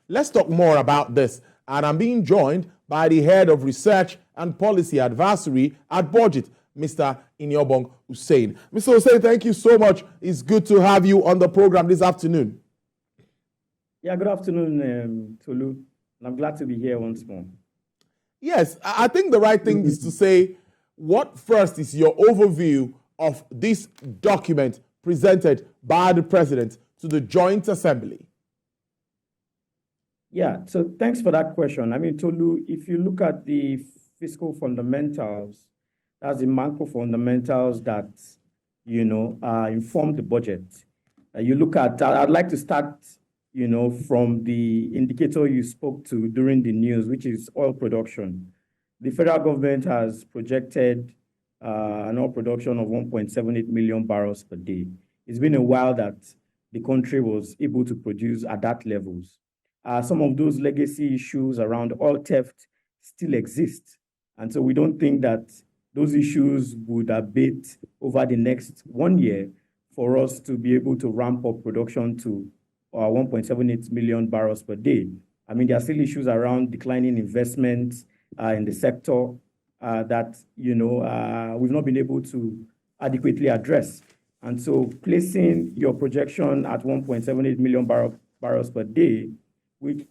Let's talk more about this. And I'm being joined by the head of research and policy advisory at Budget, Mr. Inyobong Hussein. Mr. Hussein, thank you so much. It's good to have you on the program this afternoon. Yeah, good afternoon, Tolu. And I'm glad to be here once more. Yes, I think the right thing is to say, what first is your overview of this document presented by the President to the Joint Assembly? Yeah, so thanks for that question. I mean, Tolu, if you look at the fiscal fundamentals, that's the macro fundamentals that, inform the budget. You look at, I'd like to start, from the indicator you spoke to during the news, which is oil production. The federal government has projected an oil production of 1.78 million barrels per day. It's been a while that the country was able to produce at that levels. Some of those legacy issues around oil theft still exist. And so we don't think that those issues would abate over the next 1 year for us to be able to ramp up production to 1.78 million barrels per day. I mean, there are still issues around declining investment in the sector that, we've not been able to adequately address. And so placing your projection at 1.78 million barrels per day, which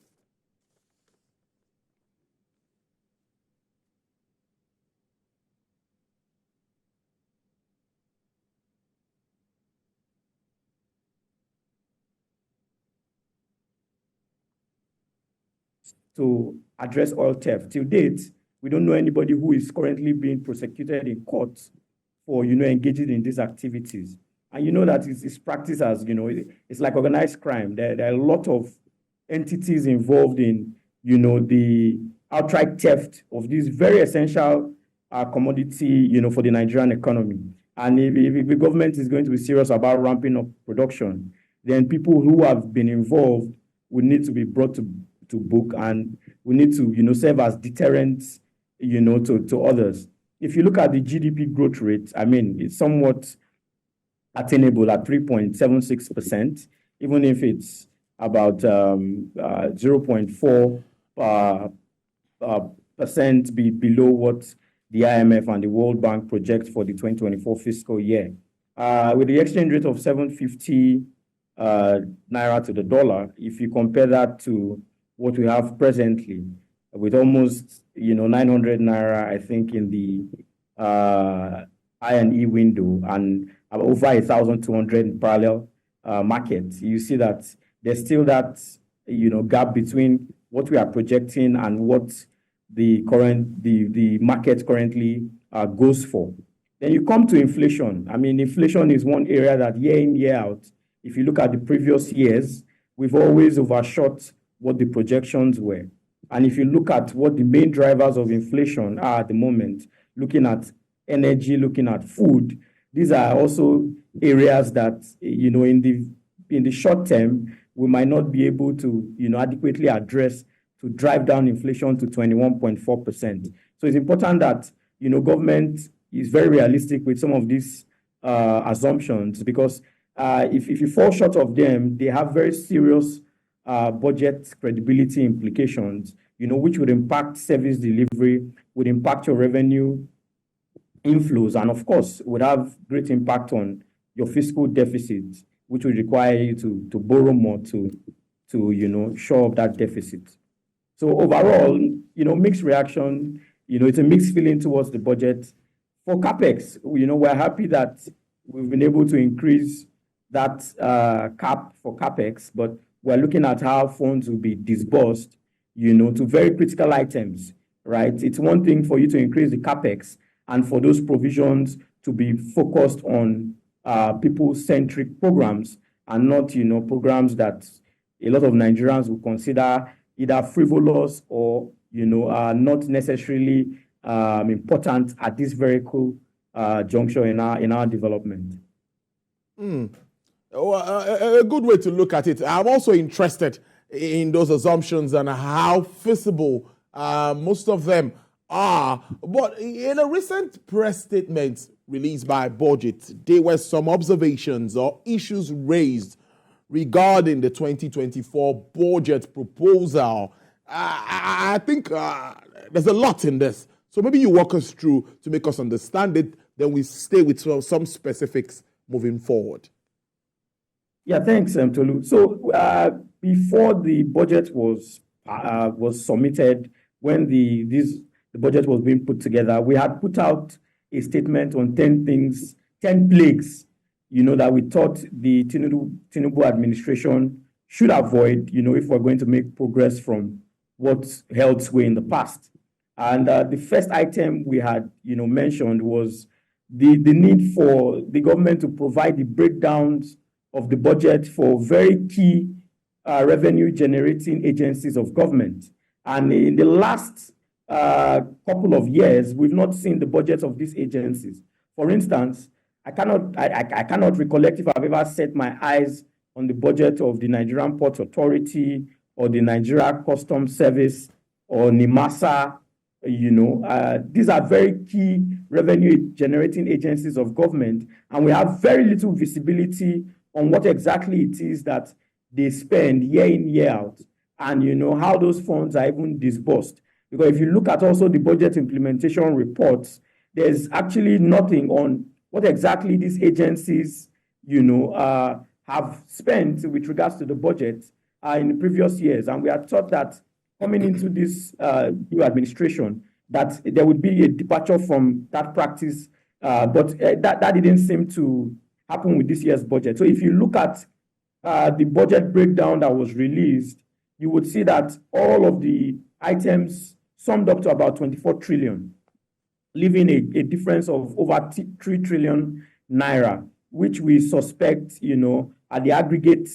to address oil theft. Till date, we don't know anybody who is currently being prosecuted in court for, engaging in these activities. And you know that it's practiced as, it's like organized crime. There are a lot of entities involved in, the outright theft of this very essential commodity, for the Nigerian economy. And if the government is going to be serious about ramping up production, then people who have been involved would need to be brought to book, and we need to, serve as deterrents, to others. If you look at the GDP growth rate, I mean, it's somewhat attainable at 3.76%, even if it's about 0.4% below what the IMF and the World Bank project for the 2024 fiscal year. With the exchange rate of 750 naira to the dollar, if you compare that to what we have presently, with almost 900 naira, I think, in the I&E window, and over 1,200 in parallel market, you see that there's still that gap between what we are projecting and what the market currently goes for. Then you come to inflation. I mean, inflation is one area that year in, year out, if you look at the previous years, we've always overshot what the projections were. And if you look at what the main drivers of inflation are at the moment, looking at energy, looking at food, these are also areas that, in the short term, we might not be able to, adequately address to drive down inflation to 21.4%. So it's important that, government is very realistic with some of these assumptions, because if you fall short of them, they have very serious budget credibility implications, which would impact service delivery, would impact your revenue inflows, and of course, would have great impact on your fiscal deficit, which would require you to borrow more to shore up that deficit. So overall, mixed reaction, it's a mixed feeling towards the budget. For CapEx, we're happy that we've been able to increase that cap for CapEx, but we're looking at how funds will be disbursed, to very critical items, right? It's one thing for you to increase the CapEx and for those provisions to be focused on people-centric programs and not, programs that a lot of Nigerians will consider either frivolous or, are not necessarily important at this very cool juncture in our development. A good way to look at it. I'm also interested in those assumptions and how feasible most of them are. But in a recent press statement released by Budget, there were some observations or issues raised regarding the 2024 budget proposal. I think there's a lot in this. So maybe you walk us through to make us understand it, then we stay with some specifics moving forward. Yeah, thanks, Tolu. So before the budget was submitted, when the budget was being put together, we had put out a statement on 10 things, 10 plagues, that we thought the Tinubu administration should avoid, if we're going to make progress from what held sway in the past. And the first item we had, mentioned was the need for the government to provide the breakdowns of the budget for very key revenue-generating agencies of government. And in the last couple of years, we've not seen the budgets of these agencies. For instance, I cannot recollect if I've ever set my eyes on the budget of the Nigerian Ports Authority or the Nigeria Customs Service or NIMASA. These are very key revenue-generating agencies of government, and we have very little visibility on what exactly it is that they spend year in, year out, and how those funds are even disbursed. Because if you look at also the budget implementation reports, there's actually nothing on what exactly these agencies, have spent with regards to the budget in the previous years. And we are taught that coming into this new administration, that there would be a departure from that practice, but that didn't seem to happen with this year's budget. So if you look at the budget breakdown that was released, you would see that all of the items summed up to about 24 trillion, leaving a difference of over 3 trillion naira, which we suspect, are the aggregate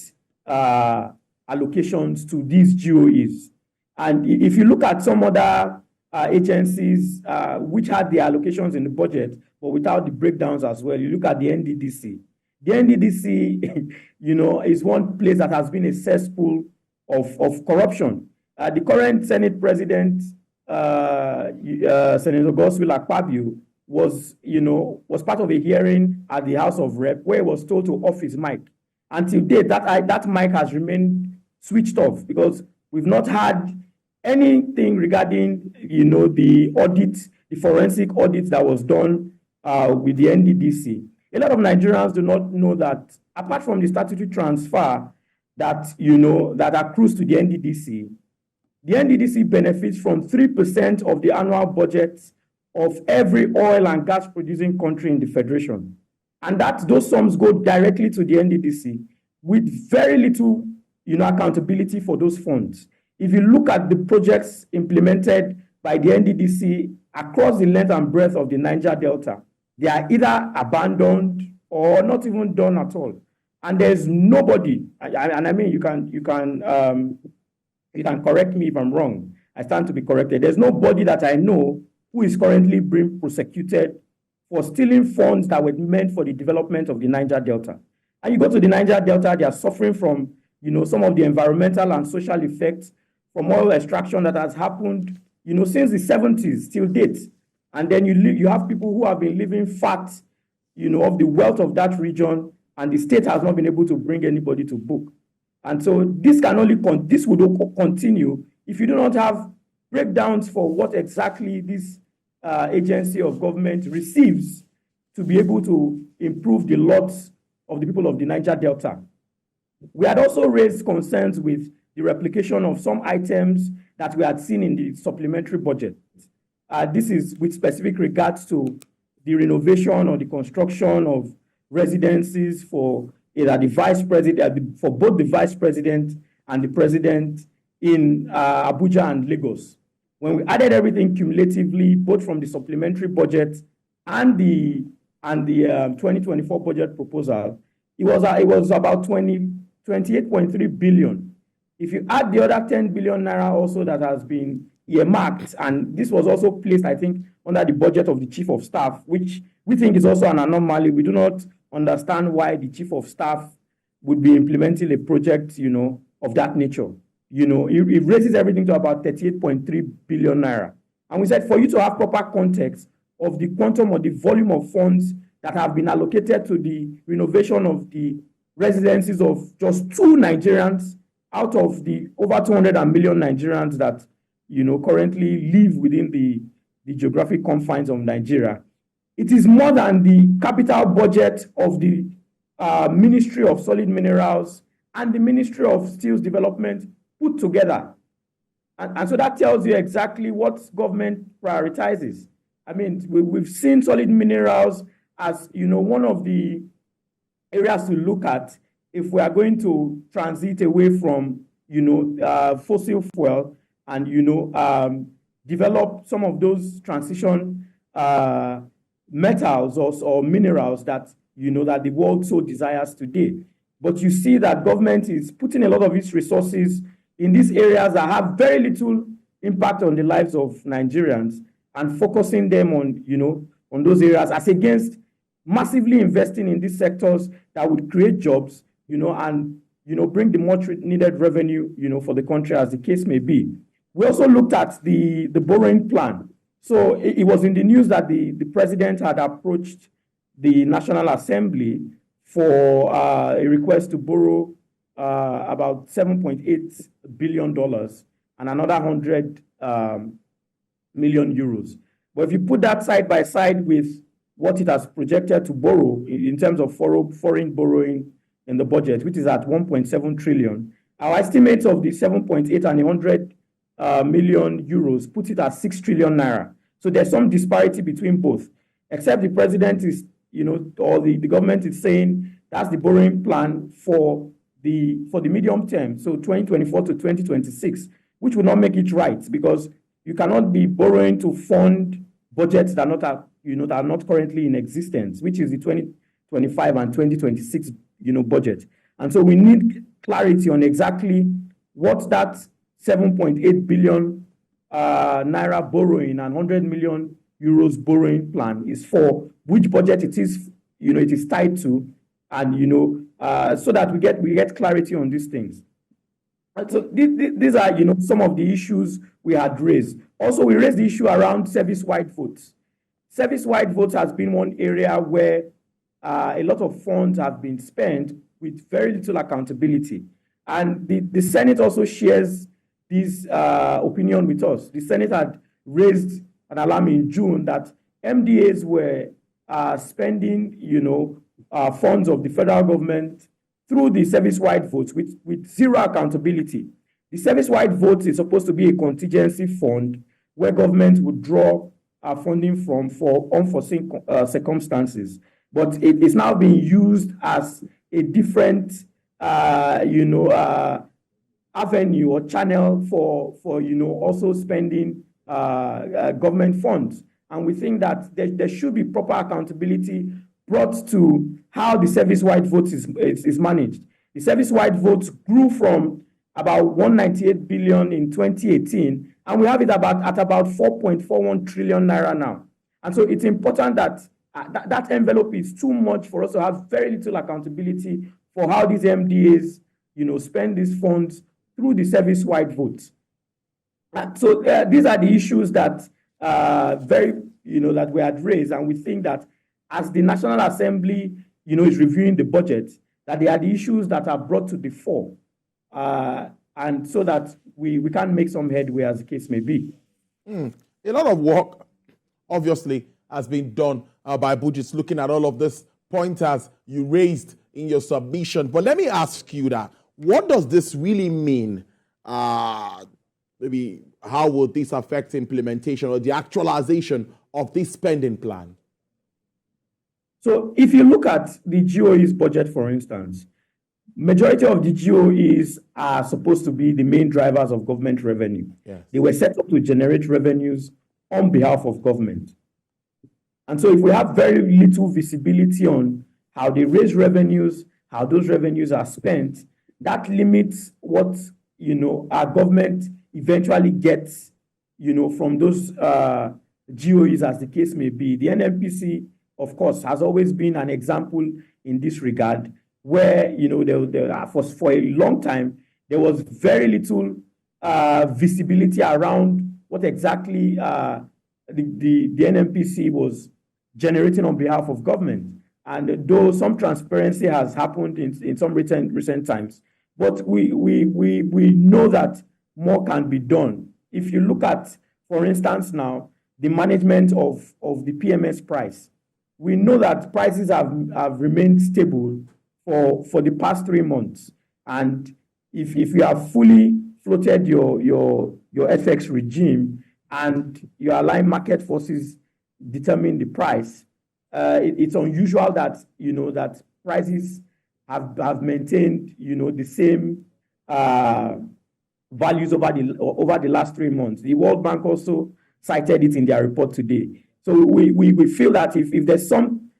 allocations to these GOEs. And if you look at some other agencies which had the allocations in the budget, but without the breakdowns as well, you look at the NDDC. The NDDC, is one place that has been a cesspool of corruption. The current Senate President, Senator Godswill Akpabio, was part of a hearing at the House of Rep where he was told to off his mic. Until date, that mic has remained switched off because we've not had anything regarding, the audit, the forensic audit that was done with the NDDC. A lot of Nigerians do not know that apart from the statutory transfer that, that accrues to the NDDC benefits from 3% of the annual budget of every oil and gas producing country in the Federation. And those sums go directly to the NDDC with very little, accountability for those funds. If you look at the projects implemented by the NDDC across the length and breadth of the Niger Delta, they are either abandoned or not even done at all. And there's nobody, and I mean, you can correct me if I'm wrong. I stand to be corrected. There's nobody that I know who is currently being prosecuted for stealing funds that were meant for the development of the Niger Delta. And you go to the Niger Delta, they are suffering from, some of the environmental and social effects from oil extraction that has happened, since the 70s till date. And then you have people who have been living fat, of the wealth of that region, and the state has not been able to bring anybody to book. And so this would continue if you do not have breakdowns for what exactly this agency of government receives to be able to improve the lots of the people of the Niger Delta. We had also raised concerns with the replication of some items that we had seen in the supplementary budget. This is with specific regards to the renovation or the construction of residencies for either the vice president, for both the vice president and the president in Abuja and Lagos. When we added everything cumulatively, both from the supplementary budget and the 2024 budget proposal, it was about 28.3 billion. If you add the other 10 billion naira also that has been earmarked, and this was also placed, I think, under the budget of the chief of staff, which we think is also an anomaly. We do not understand why the chief of staff would be implementing a project, of that nature. It raises everything to about 38.3 billion naira. And we said for you to have proper context of the quantum or the volume of funds that have been allocated to the renovation of the residencies of just 2 Nigerians out of the over 200 million Nigerians that, currently live within the geographic confines of Nigeria. It is more than the capital budget of the Ministry of Solid Minerals and the Ministry of Steels Development put together. And so that tells you exactly what government prioritizes. I mean, we've seen solid minerals as, one of the areas to look at if we are going to transit away from, fossil fuel and, develop some of those transition metals or minerals that, that the world so desires today. But you see that government is putting a lot of its resources in these areas that have very little impact on the lives of Nigerians and focusing them on, on those areas as against massively investing in these sectors that would create jobs, and, bring the much needed revenue, for the country as the case may be. We also looked at the borrowing plan. So it was in the news that the president had approached the National Assembly for a request to borrow about $7.8 billion and another 100 million euros. But if you put that side by side with what it has projected to borrow in terms of foreign borrowing in the budget, which is at 1.7 trillion, our estimates of the 7.8 and 100 million euros put it at 6 trillion naira. So there's some disparity between both, except the president is, or the government is saying that's the borrowing plan for the medium term, so 2024 to 2026, which will not make it right because you cannot be borrowing to fund budgets that are not currently in existence, which is the 2025 and 2026 budget. And so we need clarity on exactly what that 7.8 billion naira borrowing and 100 million euros borrowing plan is for, which budget it is, it is tied to, and so that we get clarity on these things. And so these are some of the issues we had raised. Also, we raised the issue around service-wide votes. Service-wide votes has been one area where a lot of funds have been spent with very little accountability. And the Senate also shares this opinion with us. The Senate had raised an alarm in June that MDAs were spending, funds of the federal government through the service-wide votes with zero accountability. The service-wide votes is supposed to be a contingency fund where government would draw funding from for unforeseen circumstances. But it is now being used as a different, avenue or channel for also spending government funds. And we think that there should be proper accountability brought to how the service-wide vote is managed. The service-wide votes grew from about 198 billion in 2018, and we have it at about 4.41 trillion naira now. And so it's important that that envelope is too much for us to have very little accountability for how these MDAs, spend these funds through the service-wide votes. So these are the issues that that we had raised, and we think that as the National Assembly, is reviewing the budget, that they are the issues that are brought to the fore, and so that we can make some headway as the case may be. A lot of work, obviously, has been done by Budgets looking at all of these pointers you raised in your submission. But let me ask you that, what does this really mean? Maybe how will this affect implementation or the actualization of this spending plan? So if you look at the GOE's budget, for instance, majority of the GOEs are supposed to be the main drivers of government revenue. Yes. They were set up to generate revenues on behalf of government. And so if we have very little visibility on how they raise revenues, how those revenues are spent, that limits what, our government eventually gets, from those GOEs as the case may be. The NNPC, of course, has always been an example in this regard where, for a long time, there was very little visibility around what exactly the NNPC was generating on behalf of government. And though some transparency has happened in some recent times, but we know that more can be done. If you look at, for instance, now, the management of the PMS price, we know that prices have remained stable for the past 3 months. And if you have fully floated your FX regime and you align market forces determine the price, it's unusual that that prices have maintained the same values over the last 3 months. The World Bank also cited it in their report today. So we feel that if there's some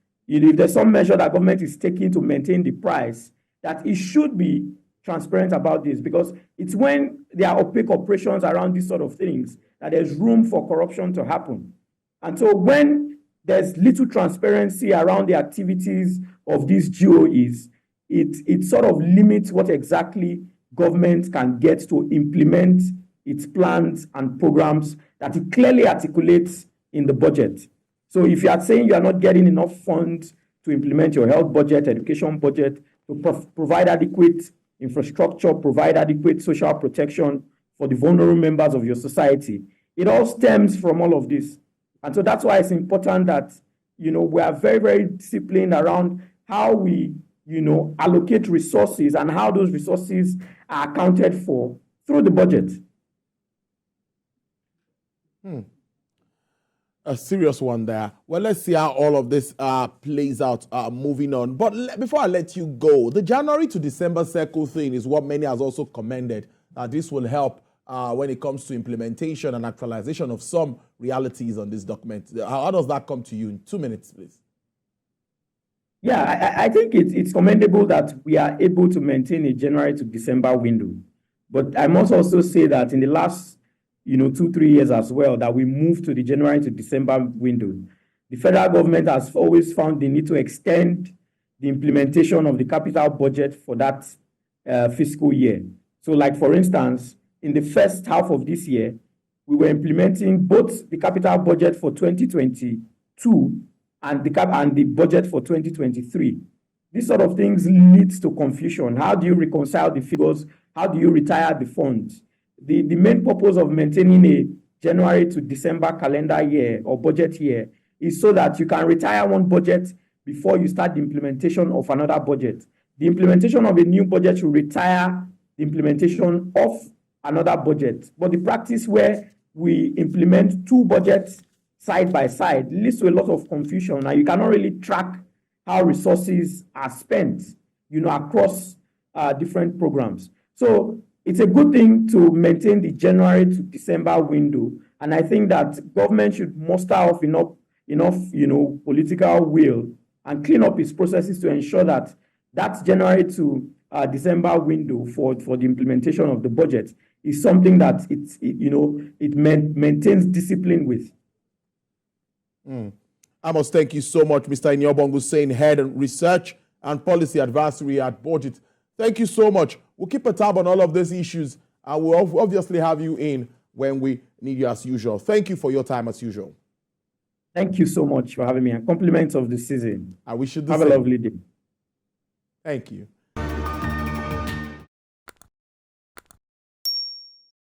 measure that government is taking to maintain the price, that it should be transparent about this, because it's when there are opaque operations around these sort of things that there's room for corruption to happen. And so when there's little transparency around the activities of these GOEs, it sort of limits what exactly government can get to implement its plans and programs that it clearly articulates in the budget. So if you are saying you are not getting enough funds to implement your health budget, education budget, to provide adequate infrastructure, provide adequate social protection for the vulnerable members of your society, it all stems from all of this. And so that's why it's important that, we are very, very disciplined around how we, allocate resources and how those resources are accounted for through the budget. A serious one there. Well, let's see how all of this plays out moving on. But before I let you go, the January to December circle thing is what many has also commended. This will help when it comes to implementation and actualization of some realities on this document. How does that come to you? In 2 minutes, please. Yeah, I think it's commendable that we are able to maintain a January to December window. But I must also say that in the last 2-3 years as well, that we moved to the January to December window, the federal government has always found the need to extend the implementation of the capital budget for that fiscal year. So, like, for instance, in the first half of this year, we were implementing both the capital budget for 2022 and the budget for 2023. These sort of things leads to confusion. How do you reconcile the figures? How do you retire the funds? The main purpose of maintaining a January to December calendar year or budget year is so that you can retire one budget before you start the implementation of another budget. The implementation of a new budget will retire the implementation of another budget. But the practice where we implement 2 budgets side by side leads to a lot of confusion, and you cannot really track how resources are spent, across different programs. So it's a good thing to maintain the January to December window, and I think that government should muster off enough political will and clean up its processes to ensure that January to December window for the implementation of the budget is something that it maintains discipline with. I must thank you so much, Mr. Iniobong Hussein, Head of Research and Policy Advisory at Budget. Thank you so much. We'll keep a tab on all of these issues, and we'll obviously have you in when we need you as usual. Thank you for your time as usual. Thank you so much for having me, and compliments of the season. I wish you the same. Have a lovely day. Thank you.